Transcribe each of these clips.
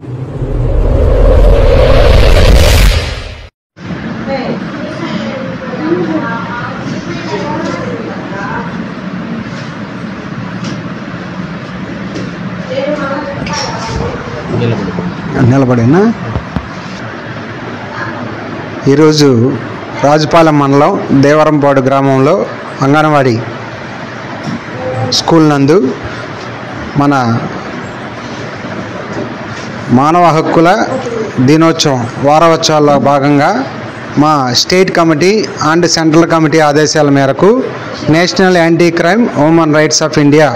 నిలబడినా ఈరోజు రాజుపాలెం మండలం దేవరంపాడు గ్రామంలో అంగన్వాడీ స్కూల్ నందు మన మానవ హక్కుల దినోత్సవం వారోత్సవాల్లో భాగంగా మా state committee and central committee ఆదేశాల మేరకు national anti crime human rights of India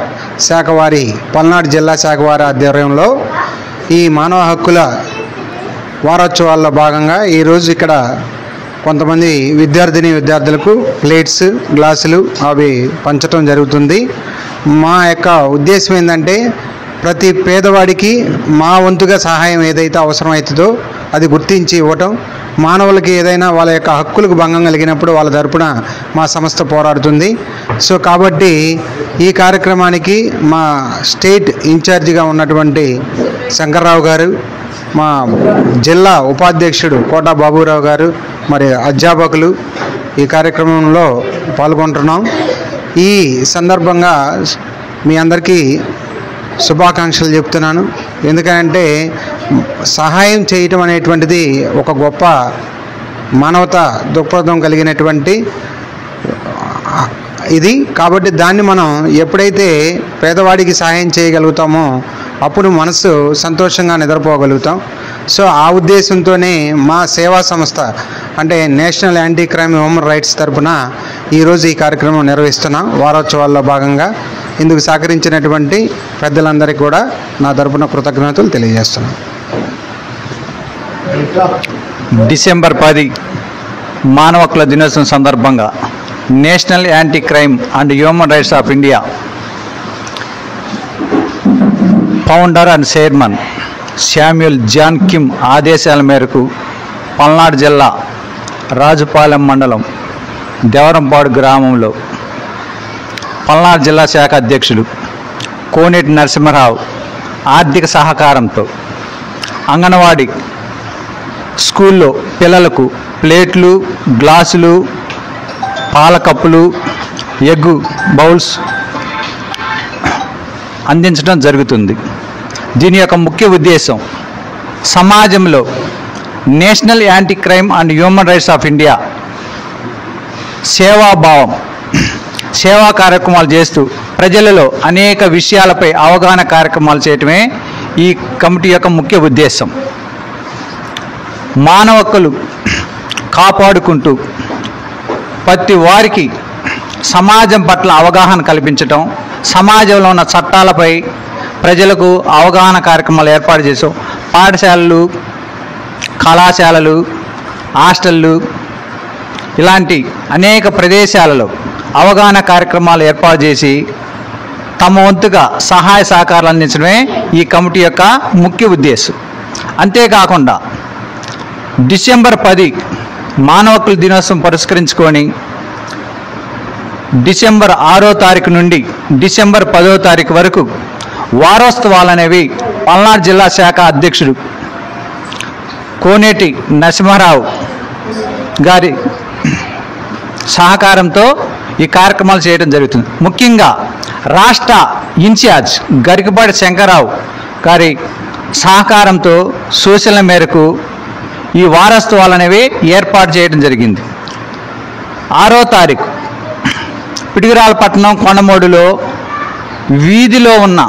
శాఖ వారి పల్నాడు జిల్లా శాఖ వారి ఆధ్వర్యంలో ఈ మానవ హక్కుల వారోత్సవాల్లో భాగంగా ఈరోజు ఇక్కడ కొంతమంది విద్యార్థులకు ప్లేట్స్ గ్లాసులు అవి పంచడం జరుగుతుంది. మా యొక్క ఉద్దేశం ఏంటంటే ప్రతి పేదవాడికి మా వంతుగా సహాయం ఏదైతే అవసరమవుతుందో అది గుర్తించి ఇవ్వటం, మానవులకి ఏదైనా వాళ్ళ యొక్క హక్కులకు భంగం కలిగినప్పుడు వాళ్ళ తరపున మా సంస్థ పోరాడుతుంది. సో కాబట్టి ఈ కార్యక్రమానికి మా స్టేట్ ఇన్ఛార్జిగా ఉన్నటువంటి శంకర్రావు గారు, మా జిల్లా ఉపాధ్యక్షుడు కోట బాబురావు గారు, మరి అధ్యాపకులు ఈ కార్యక్రమంలో పాల్గొంటున్నాం. ఈ సందర్భంగా మీ అందరికీ శుభాకాంక్షలు చెప్తున్నాను. ఎందుకంటే సహాయం చేయటం అనేటువంటిది ఒక గొప్ప మానవతా దృక్పథం కలిగినటువంటి ఇది. కాబట్టి దాన్ని మనం ఎప్పుడైతే పేదవాడికి సహాయం చేయగలుగుతామో అప్పుడు మనసు సంతోషంగా నిద్రపోగలుగుతాం. సో ఆ ఉద్దేశంతోనే మా సేవా సంస్థ అంటే national anti crime human rights తరఫున ఈరోజు ఈ కార్యక్రమం నిర్వహిస్తున్నాం. వారోత్సవాల్లో భాగంగా ఇందుకు సహకరించినటువంటి పెద్దలందరికీ కూడా నా తరపున కృతజ్ఞతలు తెలియజేస్తున్నాను. డిసెంబర్ 10 మానవ హక్కుల దినోత్సవం సందర్భంగా National anti crime and human rights of India founder and chairman Samuel John Kim ఆదేశాల మేరకు పల్నాడు జిల్లా రాజుపాలెం మండలం దేవరంపాడు గ్రామంలో పల్నాడు జిల్లా శాఖ అధ్యక్షులు కోనేటి నరసింహరావు ఆర్థిక సహకారంతో అంగన్వాడీ స్కూల్లో పిల్లలకు ప్లేట్లు, గ్లాసులు, పాల కప్పులు, ఎగ్ బౌల్స్ అందించడం జరుగుతుంది. దీని యొక్క ముఖ్య ఉద్దేశం సమాజంలో national anti crime and human rights of India సేవాభావం, సేవా కార్యక్రమాలు చేస్తూ ప్రజలలో అనేక విషయాలపై అవగాహన కార్యక్రమాలు చేయటమే ఈ కమిటీ యొక్క ముఖ్య ఉద్దేశం. మానవ హక్కులు కాపాడుకుంటూ ప్రతి వారికి సమాజం పట్ల అవగాహన కల్పించటం, సమాజంలో ఉన్న చట్టాలపై ప్రజలకు అవగాహన కార్యక్రమాలు ఏర్పాటు చేసాం. పాఠశాలలు, కళాశాలలు, హాస్టళ్ళు ఇలాంటి అనేక ప్రదేశాలలో అవగాహన కార్యక్రమాలు ఏర్పాటు చేసి తమ వంతుగా సహాయ సహకారాలు అందించడమే ఈ కమిటీ యొక్క ముఖ్య ఉద్దేశం. అంతేకాకుండా డిసెంబర్ 10 మానవ హక్కుల దినోత్సవం పురస్కరించుకొని డిసెంబర్ 6వ తారీఖు నుండి డిసెంబర్ 10వ తారీఖు వరకు వారోత్సవాలు అనేవి పల్నాడు జిల్లా శాఖ అధ్యక్షుడు కోనేటి నరసింహారావు గారి సహకారంతో ఈ కార్యక్రమాలు చేయడం జరుగుతుంది. ముఖ్యంగా రాష్ట్ర ఇన్ఛార్జ్ గరికపాటి శంకర్రావు గారి సహకారంతో సూచనల మేరకు ఈ వారోత్సవాలు అనేవి ఏర్పాటు చేయడం జరిగింది. 6వ తారీఖు పిడుగురాలపట్నం కొండమూడులో వీధిలో ఉన్న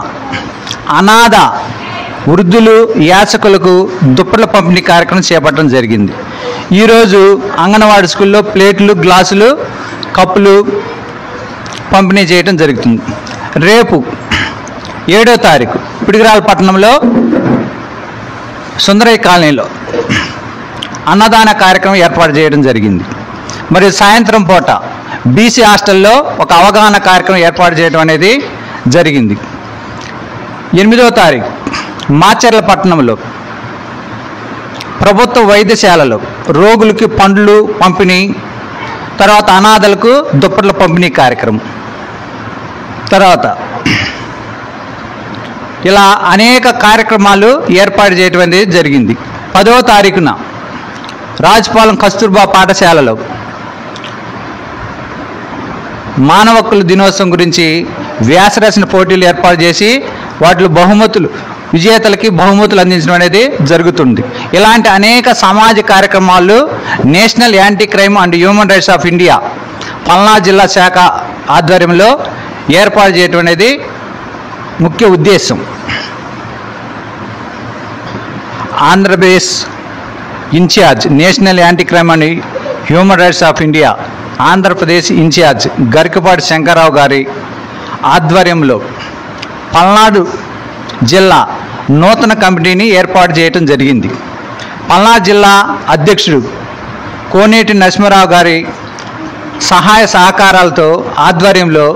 అనాథ వృద్ధులు, యాచకులకు దుప్పట్ల పంపిణీ కార్యక్రమం చేపట్టడం జరిగింది. ఈరోజు అంగన్వాడీ స్కూల్లో ప్లేట్లు, గ్లాసులు, కప్పులు పంపిణీ చేయడం జరుగుతుంది. రేపు 7వ తారీఖు పిడుగురాలపట్నంలో సుందరయ్య కాలనీలో అన్నదాన కార్యక్రమం ఏర్పాటు చేయడం జరిగింది. మరియు సాయంత్రం పూట బీసీ హాస్టల్లో ఒక అవగాహన కార్యక్రమం ఏర్పాటు చేయడం అనేది జరిగింది. 8వ తారీఖు మాచర్లపట్నంలో ప్రభుత్వ వైద్యశాలలో రోగులకి పండ్లు పంపిణీ, తర్వాత అనాథలకు దుప్పట్ల పంపిణీ కార్యక్రమం. తర్వాత ఇలా అనేక కార్యక్రమాలు ఏర్పాటు చేయడం అనేది జరిగింది. 10వ తారీఖున రాజపాలెం కస్తూర్బా పాఠశాలలో మానవ హక్కుల దినోత్సవం గురించి వ్యాసరచన పోటీలు ఏర్పాటు చేసి వాటిలో విజేతలకి బహుమతులు అందించడం అనేది జరుగుతుంది. ఇలాంటి అనేక సామాజిక కార్యక్రమాలు National anti crime and human rights of India Palnadu జిల్లా శాఖ ఆధ్వర్యంలో ఏర్పాటు చేయడం అనేది ముఖ్య ఉద్దేశం. Andhra Pradesh incharge National anti crime and human rights of India Andhra Pradesh incharge Garikapati Shankar Rao గారి ఆధ్వర్యంలో పల్నాడు జిల్లా నూతన కమిటీని ఏర్పాటు చేయడం జరిగింది. పల్నాడు జిల్లా అధ్యక్షుడు కోనేటి నరసింహారావు గారి సహాయ సహకారాలతో ఆధ్వర్యంలో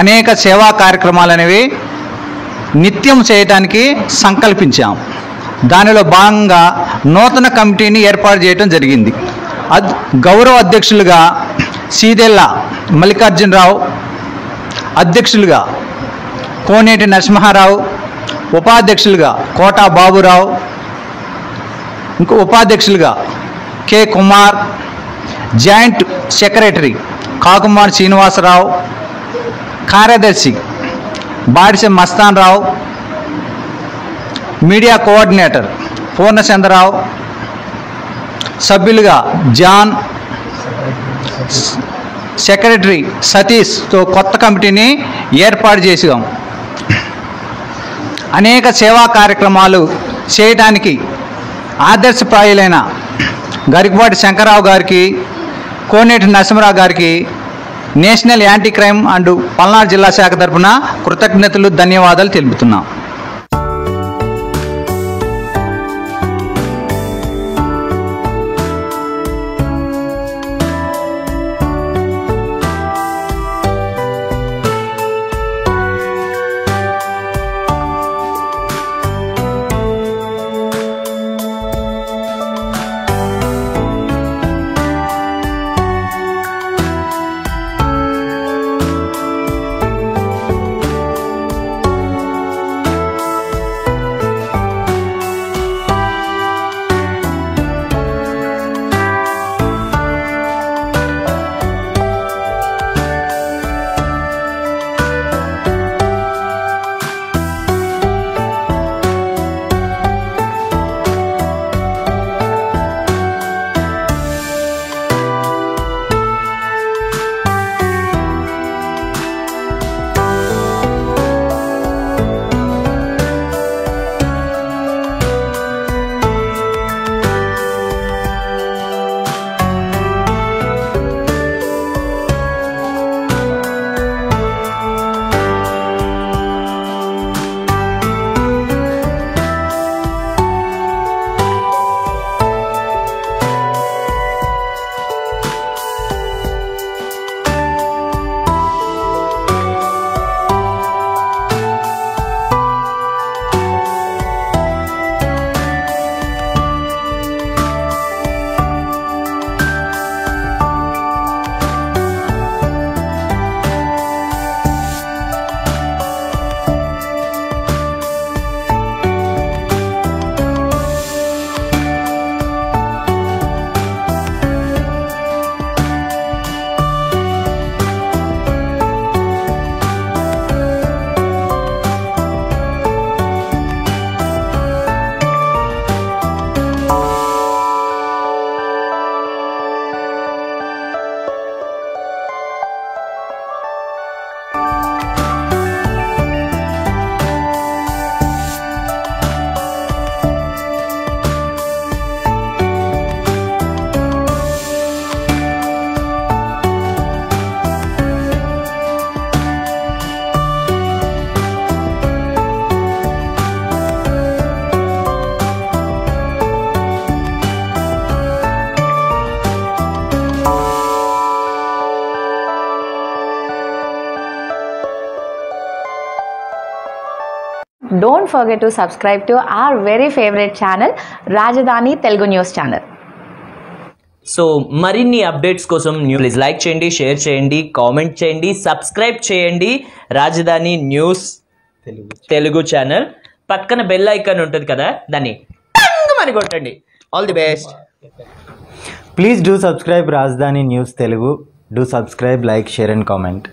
అనేక సేవా కార్యక్రమాలు అనేవి నిత్యం చేయడానికి సంకల్పించాం. దానిలో భాగంగా నూతన కమిటీని ఏర్పాటు చేయడం జరిగింది. గౌరవ అధ్యక్షులుగా సీదెల్ల మల్లికార్జునరావు, అధ్యక్షులుగా కోనేటి నరసింహారావు, ఉపాధ్యక్షులుగా కోటా బాబురావు, ఇంకో ఉపాధ్యక్షులుగా K Kumar, joint secretary Kakumar Srinivasarao, కార్యదర్శి బాడిసె మస్తాన్ రావు, మీడియా కోఆర్డినేటర్ పూర్ణచంద్రరావు, సభ్యులుగా జాన్, సెక్రటరీ సతీష్తో కొత్త కమిటీని ఏర్పాటు చేసాం. అనేక సేవా కార్యక్రమాలు చేయడానికి ఆదర్శప్రాయులైన గరికపాటి శంకర్రావు గారికి, కోనేటి నరసింహరావు గారికి national anti crime and Palnadu జిల్లా శాఖ తరఫున కృతజ్ఞతలు, ధన్యవాదాలు తెలుపుతున్నాం. Don't forget to subscribe to our very favorite channel, Rajdhani Telugu News Channel. So మరిన్ని అప్డేట్స్ కోసం ప్లీజ్ లైక్ చేయండి, షేర్ చేయండి, కామెంట్ చేయండి, సబ్స్క్రైబ్ చేయండి రాజధాని న్యూస్ తెలుగు ఛానల్. పక్కన బెల్ ఐకాన్ ఉంటుంది కదా, దాన్ని టంగ్ అని కొట్టండి. All the best. Please do subscribe Rajdhani News Telugu. Do subscribe, like, share and comment.